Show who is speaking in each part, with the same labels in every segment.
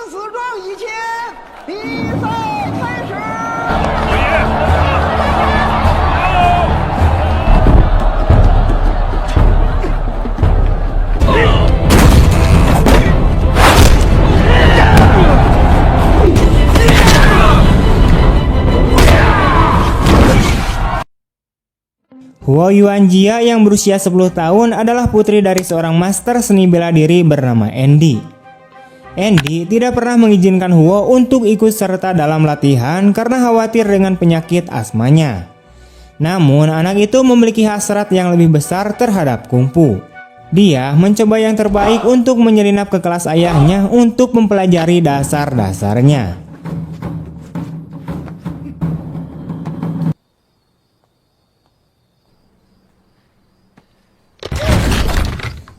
Speaker 1: 死状以前，比赛开始。
Speaker 2: Huo Yuanjia yang berusia 10 tahun adalah putri dari seorang master seni bela diri bernama Andy. Andy tidak pernah mengizinkan Huo untuk ikut serta dalam latihan karena khawatir dengan penyakit asmanya. Namun anak itu memiliki hasrat yang lebih besar terhadap kungfu. Dia mencoba yang terbaik untuk menyelinap ke kelas ayahnya untuk mempelajari dasar-dasarnya.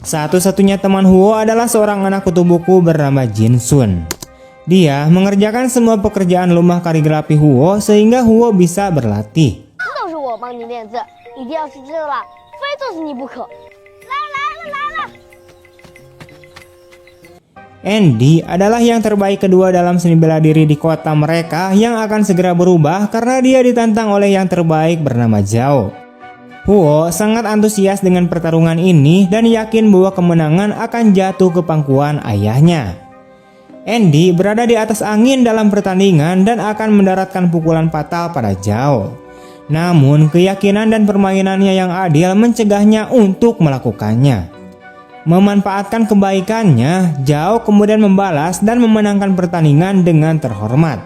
Speaker 2: Satu-satunya teman Huo adalah seorang anak kutu buku bernama Jin Sun. Dia mengerjakan semua pekerjaan rumah kaligrafi Huo sehingga Huo bisa berlatih. Andy adalah yang terbaik kedua dalam seni bela diri di kota mereka yang akan segera berubah karena dia ditantang oleh yang terbaik bernama Zhao. Huo sangat antusias dengan pertarungan ini dan yakin bahwa kemenangan akan jatuh ke pangkuan ayahnya. Andy berada di atas angin dalam pertandingan dan akan mendaratkan pukulan fatal pada Zhao. Namun keyakinan dan permainannya yang adil mencegahnya untuk melakukannya. Memanfaatkan kebaikannya, Zhao kemudian membalas dan memenangkan pertandingan dengan terhormat.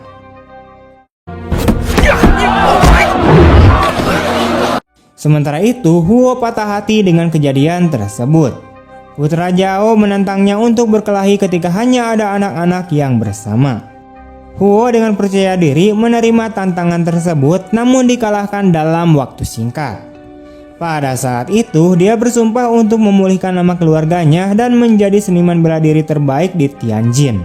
Speaker 2: Sementara itu, Huo patah hati dengan kejadian tersebut. Putra Zhao menantangnya untuk berkelahi ketika hanya ada anak-anak yang bersama. Huo dengan percaya diri menerima tantangan tersebut namun dikalahkan dalam waktu singkat. Pada saat itu, dia bersumpah untuk memulihkan nama keluarganya dan menjadi seniman bela diri terbaik di Tianjin.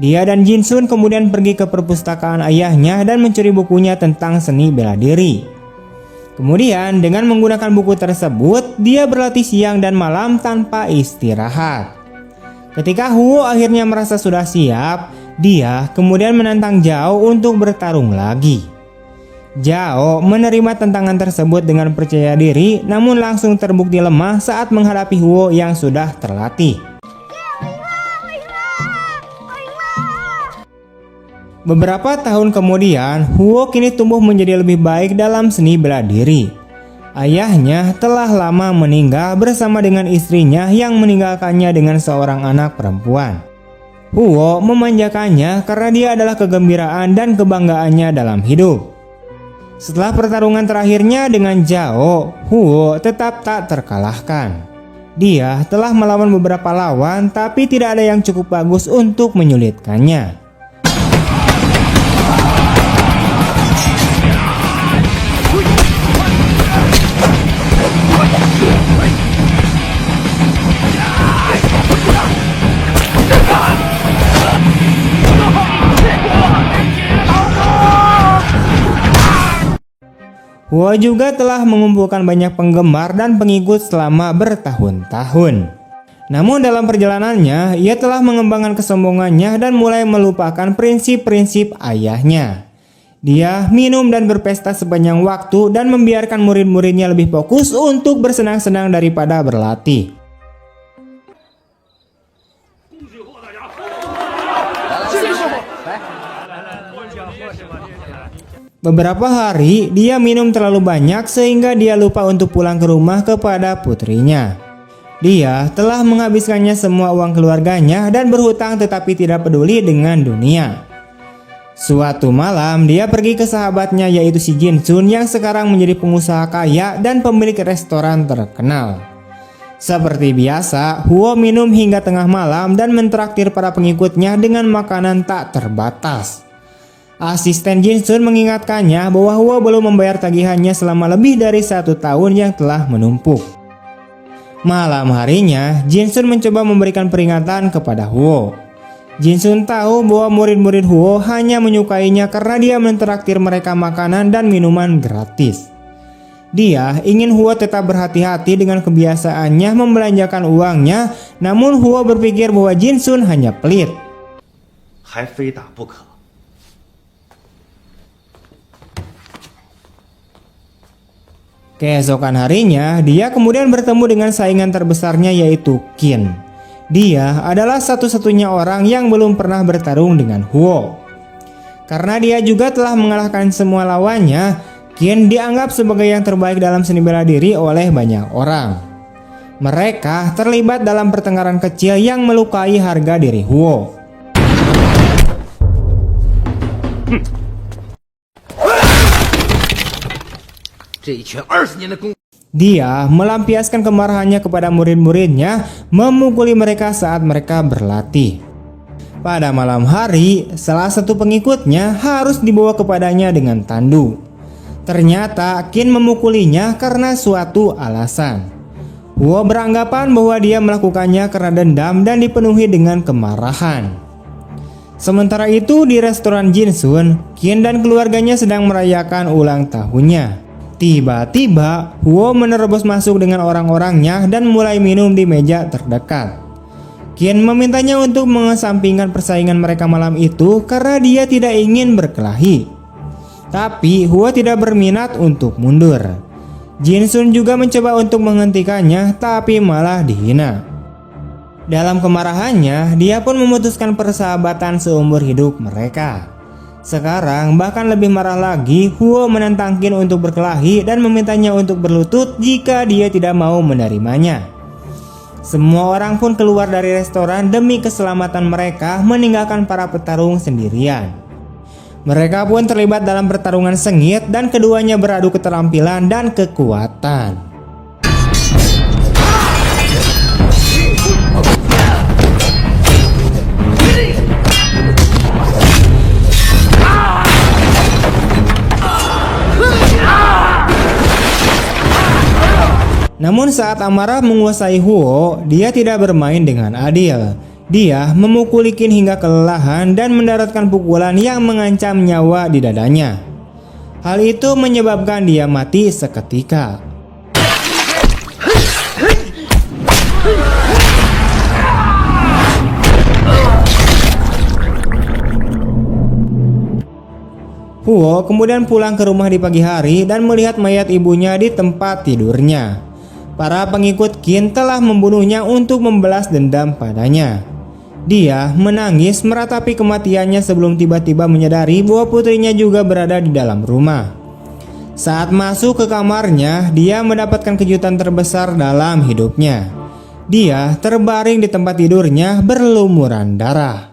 Speaker 2: Dia dan Jin Sun kemudian pergi ke perpustakaan ayahnya dan mencuri bukunya tentang seni bela diri. Kemudian dengan menggunakan buku tersebut, dia berlatih siang dan malam tanpa istirahat. Ketika Huo akhirnya merasa sudah siap, dia kemudian menantang Zhao untuk bertarung lagi. Zhao menerima tantangan tersebut dengan percaya diri, namun langsung terbukti lemah saat menghadapi Huo yang sudah terlatih. Beberapa tahun kemudian, Huo kini tumbuh menjadi lebih baik dalam seni bela diri. Ayahnya telah lama meninggal bersama dengan istrinya yang meninggalkannya dengan seorang anak perempuan. Huo memanjakannya karena dia adalah kegembiraan dan kebanggaannya dalam hidup. Setelah pertarungan terakhirnya dengan Zhao, Huo tetap tak terkalahkan. Dia telah melawan beberapa lawan tapi tidak ada yang cukup bagus untuk menyulitkannya. Huo juga telah mengumpulkan banyak penggemar dan pengikut selama bertahun-tahun. Namun dalam perjalanannya, ia telah mengembangkan kesombongannya dan mulai melupakan prinsip-prinsip ayahnya. Dia minum dan berpesta sepanjang waktu dan membiarkan murid-muridnya lebih fokus untuk bersenang-senang daripada berlatih. Beberapa hari dia minum terlalu banyak sehingga dia lupa untuk pulang ke rumah kepada putrinya. Dia telah menghabiskannya semua uang keluarganya dan berhutang tetapi tidak peduli dengan dunia. Suatu malam dia pergi ke sahabatnya yaitu si Jin Sun yang sekarang menjadi pengusaha kaya dan pemilik restoran terkenal. Seperti biasa, Huo minum hingga tengah malam dan mentraktir para pengikutnya dengan makanan tak terbatas. Asisten Jin Sun mengingatkannya bahwa Huo belum membayar tagihannya selama lebih dari 1 tahun yang telah menumpuk. Malam harinya, Jin Sun mencoba memberikan peringatan kepada Huo. Jin Sun tahu bahwa murid-murid Huo hanya menyukainya karena dia mentraktir mereka makanan dan minuman gratis. Dia ingin Huo tetap berhati-hati dengan kebiasaannya membelanjakan uangnya, namun Huo berpikir bahwa Jin Sun hanya pelit.
Speaker 3: 还非打不可。
Speaker 2: Keesokan harinya, dia kemudian bertemu dengan saingan terbesarnya yaitu Qin. Dia adalah satu-satunya orang yang belum pernah bertarung dengan Huo. Karena dia juga telah mengalahkan semua lawannya, Qin dianggap sebagai yang terbaik dalam seni bela diri oleh banyak orang. Mereka terlibat dalam pertengkaran kecil yang melukai harga diri Huo. Dia melampiaskan kemarahannya kepada murid-muridnya, memukuli mereka saat mereka berlatih. Pada malam hari, salah satu pengikutnya harus dibawa kepadanya dengan tandu. Ternyata Qin memukulinya karena suatu alasan. Huo beranggapan bahwa dia melakukannya karena dendam dan dipenuhi dengan kemarahan. Sementara itu di restoran Jinsun, Qin dan keluarganya sedang merayakan ulang tahunnya. Tiba-tiba Huo menerobos masuk dengan orang-orangnya dan mulai minum di meja terdekat. Qin memintanya untuk mengesampingkan persaingan mereka malam itu karena dia tidak ingin berkelahi. Tapi Huo tidak berminat untuk mundur. Jinsun juga mencoba untuk menghentikannya, tapi malah dihina. Dalam kemarahannya, dia pun memutuskan persahabatan seumur hidup mereka. Sekarang bahkan lebih marah lagi, Huo menantang Qin untuk berkelahi dan memintanya untuk berlutut jika dia tidak mau menerimanya. Semua orang pun keluar dari restoran demi keselamatan mereka, meninggalkan para petarung sendirian. Mereka pun terlibat dalam pertarungan sengit dan keduanya beradu keterampilan dan kekuatan. Namun saat amarah menguasai Huo, dia tidak bermain dengan adil. Dia memukuli Qin hingga kelelahan dan mendaratkan pukulan yang mengancam nyawa di dadanya. Hal itu menyebabkan dia mati seketika. Huo kemudian pulang ke rumah di pagi hari dan melihat mayat ibunya di tempat tidurnya. Para pengikut Qin telah membunuhnya untuk membalas dendam padanya. Dia menangis meratapi kematiannya sebelum tiba-tiba menyadari bahwa putrinya juga berada di dalam rumah. Saat masuk ke kamarnya, dia mendapatkan kejutan terbesar dalam hidupnya. Dia terbaring di tempat tidurnya berlumuran darah.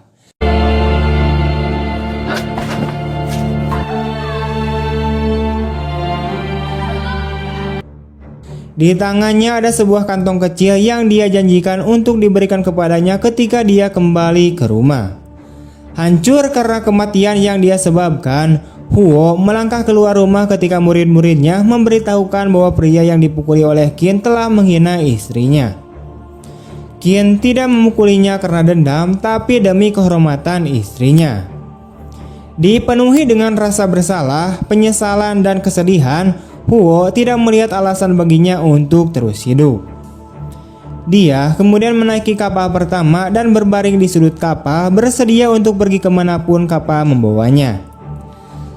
Speaker 2: Di tangannya ada sebuah kantong kecil yang dia janjikan untuk diberikan kepadanya ketika dia kembali ke rumah. Hancur karena kematian yang dia sebabkan, Huo melangkah keluar rumah ketika murid-muridnya memberitahukan bahwa pria yang dipukuli oleh Qin telah menghina istrinya. Qin tidak memukulinya karena dendam, tapi demi kehormatan istrinya. Dipenuhi dengan rasa bersalah, penyesalan, dan kesedihan, Huo tidak melihat alasan baginya untuk terus hidup. Dia kemudian menaiki kapal pertama dan berbaring di sudut kapal, bersedia untuk pergi kemanapun kapal membawanya.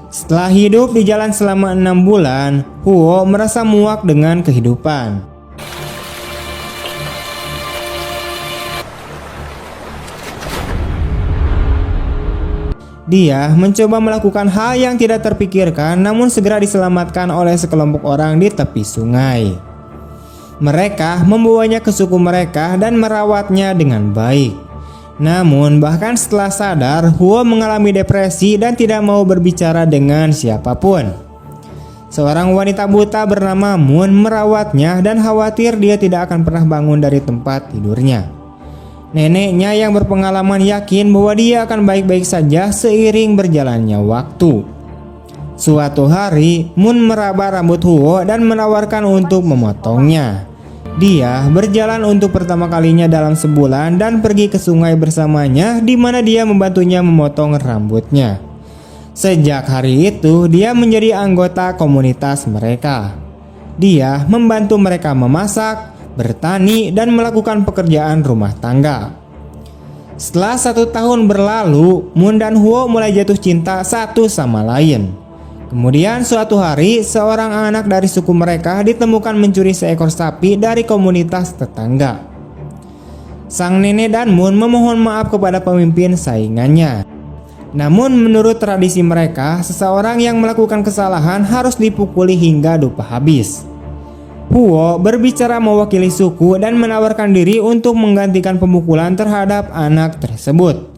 Speaker 2: Setelah hidup di jalan selama 6 bulan, Huo merasa muak dengan kehidupan. Dia mencoba melakukan hal yang tidak terpikirkan, namun segera diselamatkan oleh sekelompok orang di tepi sungai. Mereka membawanya ke suku mereka dan merawatnya dengan baik. Namun bahkan setelah sadar, Huo mengalami depresi dan tidak mau berbicara dengan siapapun. Seorang wanita buta bernama Moon merawatnya dan khawatir dia tidak akan pernah bangun dari tempat tidurnya. Neneknya yang berpengalaman yakin bahwa dia akan baik-baik saja seiring berjalannya waktu. Suatu hari, Moon meraba rambut Huo dan menawarkan untuk memotongnya. Dia berjalan untuk pertama kalinya dalam sebulan dan pergi ke sungai bersamanya, di mana dia membantunya memotong rambutnya. Sejak hari itu, dia menjadi anggota komunitas mereka. Dia membantu mereka memasak, bertani, dan melakukan pekerjaan rumah tangga. Setelah 1 tahun berlalu, Moon dan Huo mulai jatuh cinta satu sama lain. Kemudian suatu hari, seorang anak dari suku mereka ditemukan mencuri seekor sapi dari komunitas tetangga. Sang nenek dan Moon memohon maaf kepada pemimpin saingannya. Namun menurut tradisi mereka, seseorang yang melakukan kesalahan harus dipukuli hingga dupa habis. Huo berbicara mewakili suku dan menawarkan diri untuk menggantikan pemukulan terhadap anak tersebut.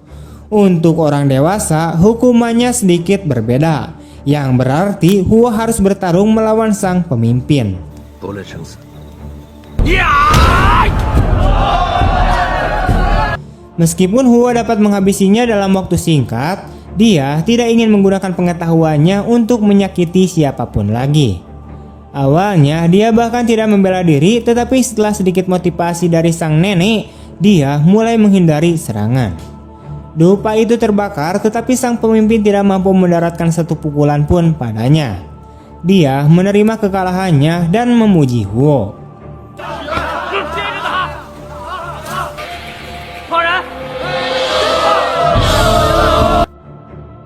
Speaker 2: Untuk orang dewasa, hukumannya sedikit berbeda, yang berarti Huo harus bertarung melawan sang pemimpin. Meskipun Huo dapat menghabisinya dalam waktu singkat, dia tidak ingin menggunakan pengetahuannya untuk menyakiti siapapun lagi. Awalnya dia bahkan tidak membela diri, tetapi setelah sedikit motivasi dari sang nenek, dia mulai menghindari serangan. Dupa itu terbakar, tetapi sang pemimpin tidak mampu mendaratkan satu pukulan pun padanya. Dia menerima kekalahannya dan memuji Huo.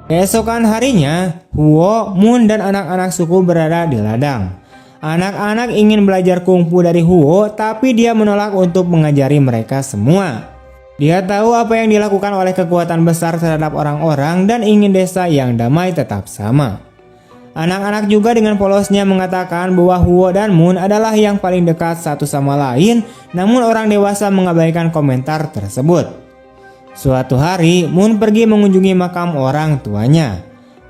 Speaker 2: Keesokan harinya, Huo, Moon, dan anak-anak suku berada di ladang. Anak-anak ingin belajar kungfu dari Huo, tapi dia menolak untuk mengajari mereka semua. Dia tahu apa yang dilakukan oleh kekuatan besar terhadap orang-orang dan ingin desa yang damai tetap sama. Anak-anak juga dengan polosnya mengatakan bahwa Huo dan Moon adalah yang paling dekat satu sama lain, namun orang dewasa mengabaikan komentar tersebut. Suatu hari, Moon pergi mengunjungi makam orang tuanya.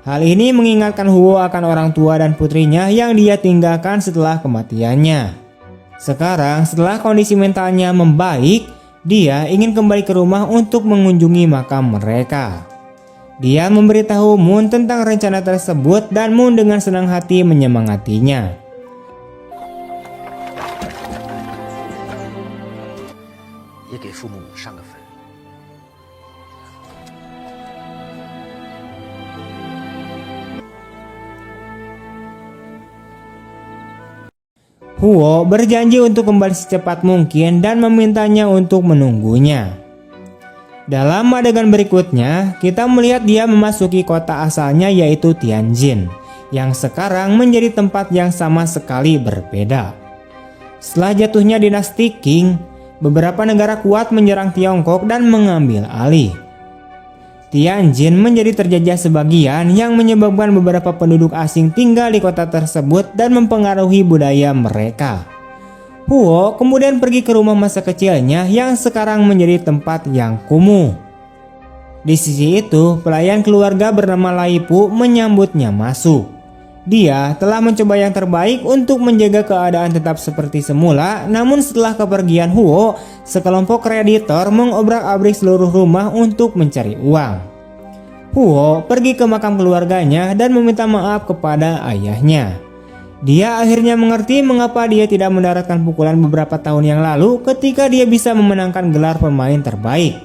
Speaker 2: Hal ini mengingatkan Huo akan orang tua dan putrinya yang dia tinggalkan setelah kematiannya. Sekarang, setelah kondisi mentalnya membaik, dia ingin kembali ke rumah untuk mengunjungi makam mereka. Dia memberitahu Moon tentang rencana tersebut dan Moon dengan senang hati menyemangatinya. Huo berjanji untuk kembali secepat mungkin dan memintanya untuk menunggunya. Dalam adegan berikutnya, kita melihat dia memasuki kota asalnya yaitu Tianjin, yang sekarang menjadi tempat yang sama sekali berbeda. Setelah jatuhnya dinasti Qing, beberapa negara kuat menyerang Tiongkok dan mengambil alih. Tianjin menjadi terjajah sebagian yang menyebabkan beberapa penduduk asing tinggal di kota tersebut dan mempengaruhi budaya mereka. Huo kemudian pergi ke rumah masa kecilnya yang sekarang menjadi tempat yang kumuh. Di sisi itu, pelayan keluarga bernama Laipu menyambutnya masuk. Dia telah mencoba yang terbaik untuk menjaga keadaan tetap seperti semula, namun setelah kepergian Huo, sekelompok kreditor mengobrak-abrik seluruh rumah untuk mencari uang. Huo pergi ke makam keluarganya dan meminta maaf kepada ayahnya. Dia akhirnya mengerti mengapa dia tidak mendaratkan pukulan beberapa tahun yang lalu ketika dia bisa memenangkan gelar pemain terbaik.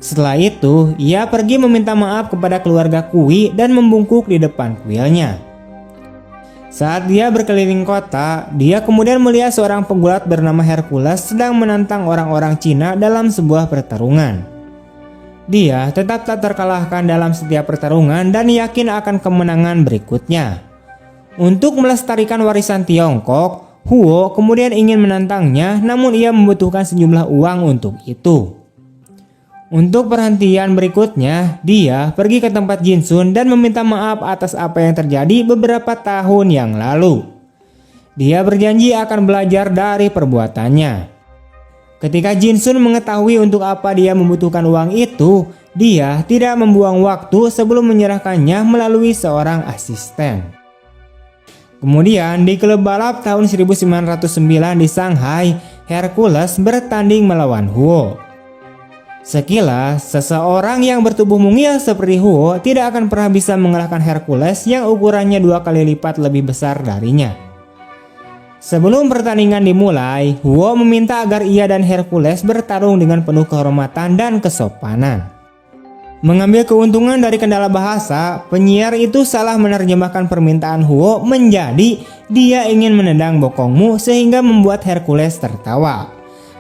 Speaker 2: Setelah itu, ia pergi meminta maaf kepada keluarga Kui dan membungkuk di depan kuilnya. Saat dia berkeliling kota, dia kemudian melihat seorang pegulat bernama Hercules sedang menantang orang-orang Cina dalam sebuah pertarungan. Dia tetap tak terkalahkan dalam setiap pertarungan dan yakin akan kemenangan berikutnya. Untuk melestarikan warisan Tiongkok, Huo kemudian ingin menantangnya, namun ia membutuhkan sejumlah uang untuk itu. Untuk perhentian berikutnya, dia pergi ke tempat Jinsun dan meminta maaf atas apa yang terjadi beberapa tahun yang lalu. Dia berjanji akan belajar dari perbuatannya. Ketika Jinsun mengetahui untuk apa dia membutuhkan uang itu, dia tidak membuang waktu sebelum menyerahkannya melalui seorang asisten. Kemudian di klub balap tahun 1909 di Shanghai, Hercules bertanding melawan Huo. Sekilas, seseorang yang bertubuh mungil seperti Huo tidak akan pernah bisa mengalahkan Hercules yang ukurannya 2 kali lipat lebih besar darinya. Sebelum pertandingan dimulai, Huo meminta agar ia dan Hercules bertarung dengan penuh kehormatan dan kesopanan. Mengambil keuntungan dari kendala bahasa, penyiar itu salah menerjemahkan permintaan Huo menjadi dia ingin menendang bokongmu sehingga membuat Hercules tertawa.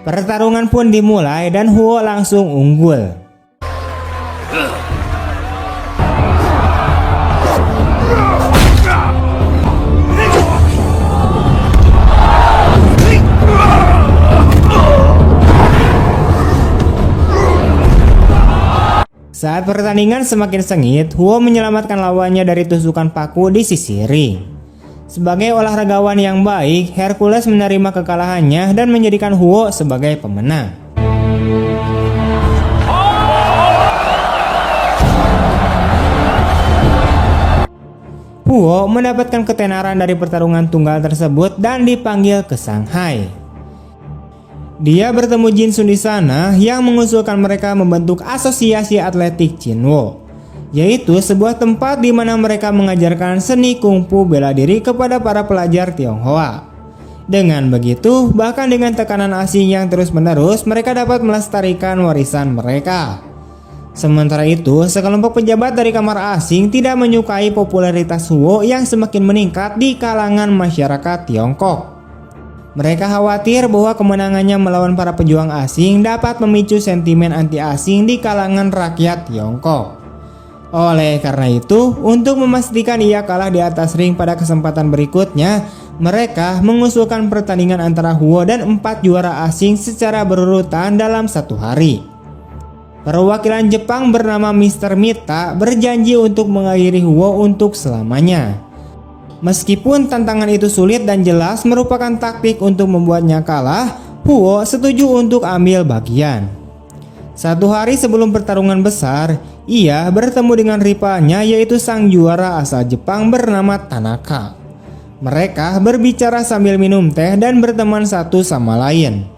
Speaker 2: Pertarungan pun dimulai dan Huo langsung unggul. Saat pertandingan semakin sengit, Huo menyelamatkan lawannya dari tusukan paku di sisi ring. Sebagai olahragawan yang baik, Hercules menerima kekalahannya dan menjadikan Huo sebagai pemenang. Huo mendapatkan ketenaran dari pertarungan tunggal tersebut dan dipanggil ke Shanghai. Dia bertemu Jin Sun di sana yang mengusulkan mereka membentuk Asosiasi Atletik Jinwo, yaitu sebuah tempat di mana mereka mengajarkan seni kungfu bela diri kepada para pelajar Tionghoa. Dengan begitu, bahkan dengan tekanan asing yang terus-menerus, mereka dapat melestarikan warisan mereka. Sementara itu, sekelompok pejabat dari kamar asing tidak menyukai popularitas Huo yang semakin meningkat di kalangan masyarakat Tiongkok. Mereka khawatir bahwa kemenangannya melawan para pejuang asing dapat memicu sentimen anti-asing di kalangan rakyat Tiongkok. Oleh karena itu, untuk memastikan ia kalah di atas ring pada kesempatan berikutnya, mereka mengusulkan pertandingan antara Huo dan 4 juara asing secara berurutan dalam satu hari. Perwakilan Jepang bernama Mr. Mita berjanji untuk mengakhiri Huo untuk selamanya. Meskipun tantangan itu sulit dan jelas merupakan taktik untuk membuatnya kalah, Huo setuju untuk ambil bagian. Satu hari sebelum pertarungan besar, ia bertemu dengan rivalnya yaitu sang juara asal Jepang bernama Tanaka. Mereka berbicara sambil minum teh dan berteman satu sama lain.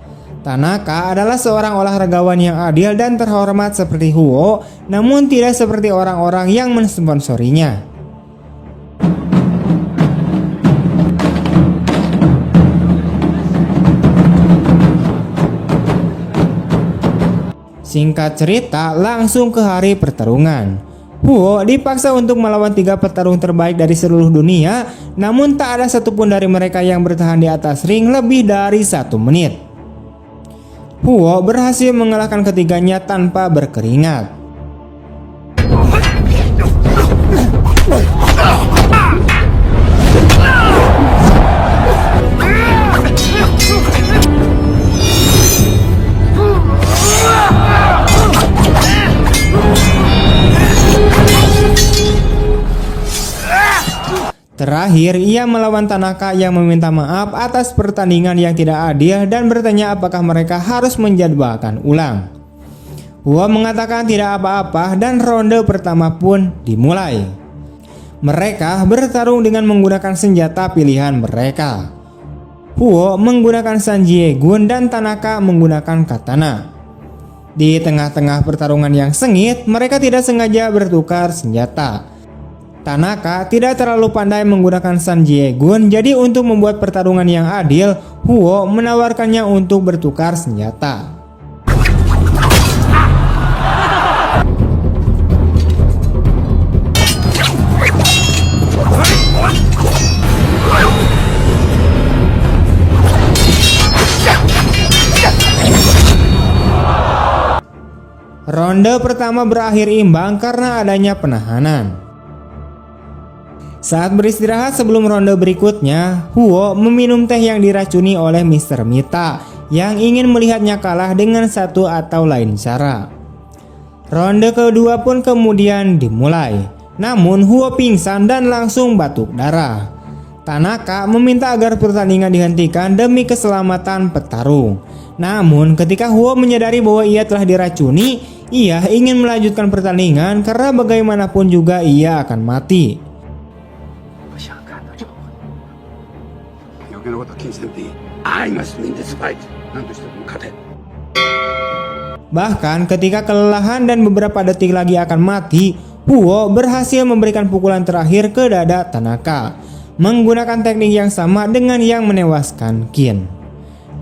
Speaker 2: Tanaka adalah seorang olahragawan yang adil dan terhormat seperti Huo, namun tidak seperti orang-orang yang mensponsorinya. Singkat cerita, langsung ke hari pertarungan. Huo dipaksa untuk melawan 3 petarung terbaik dari seluruh dunia, namun tak ada satupun dari mereka yang bertahan di atas ring lebih dari 1 menit. Huo berhasil mengalahkan ketiganya tanpa berkeringat. Terakhir, ia melawan Tanaka yang meminta maaf atas pertandingan yang tidak adil dan bertanya apakah mereka harus menjadwalkan ulang. Huo mengatakan tidak apa-apa dan ronde pertama pun dimulai. Mereka bertarung dengan menggunakan senjata pilihan mereka. Huo menggunakan Sanjie Gun dan Tanaka menggunakan katana. Di tengah-tengah pertarungan yang sengit, mereka tidak sengaja bertukar senjata. Tanaka tidak terlalu pandai menggunakan Sanjie Gun, jadi untuk membuat pertarungan yang adil, Huo menawarkannya untuk bertukar senjata. Ronde pertama berakhir imbang karena adanya penahanan. Saat beristirahat sebelum ronde berikutnya, Huo meminum teh yang diracuni oleh Mr. Mita yang ingin melihatnya kalah dengan satu atau lain cara. Ronde kedua pun kemudian dimulai, namun Huo pingsan dan langsung batuk darah. Tanaka meminta agar pertandingan dihentikan demi keselamatan petarung. Namun ketika Huo menyadari bahwa ia telah diracuni, ia ingin melanjutkan pertandingan karena bagaimanapun juga ia akan mati. Bahkan ketika kelelahan dan beberapa detik lagi akan mati, Huo berhasil memberikan pukulan terakhir ke dada Tanaka, menggunakan teknik yang sama dengan yang menewaskan Qin.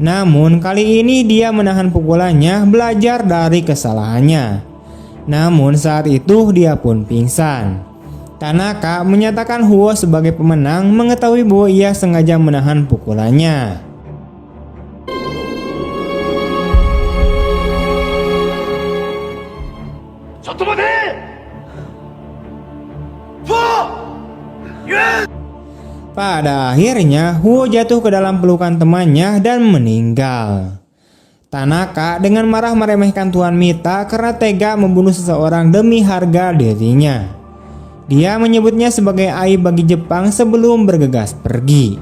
Speaker 2: Namun kali ini dia menahan pukulannya, belajar dari kesalahannya. Namun saat itu dia pun pingsan. Tanaka menyatakan Huo sebagai pemenang, mengetahui bahwa ia sengaja menahan pukulannya. Pada akhirnya, Huo jatuh ke dalam pelukan temannya dan meninggal. Tanaka dengan marah meremehkan Tuan Mita karena tega membunuh seseorang demi harga dirinya. Dia menyebutnya sebagai aib bagi Jepang sebelum bergegas pergi.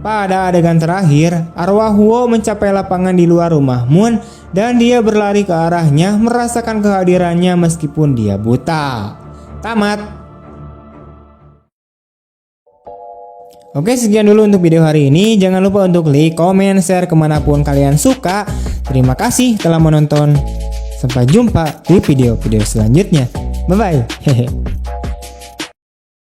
Speaker 2: Pada adegan terakhir, arwah Huo mencapai lapangan di luar rumah Moon dan dia berlari ke arahnya merasakan kehadirannya meskipun dia buta. Tamat. Oke, sekian dulu untuk video hari ini. Jangan lupa untuk like, komen, share kemanapun kalian suka. Terima kasih telah menonton. Sampai jumpa di video-video selanjutnya. Bye-bye.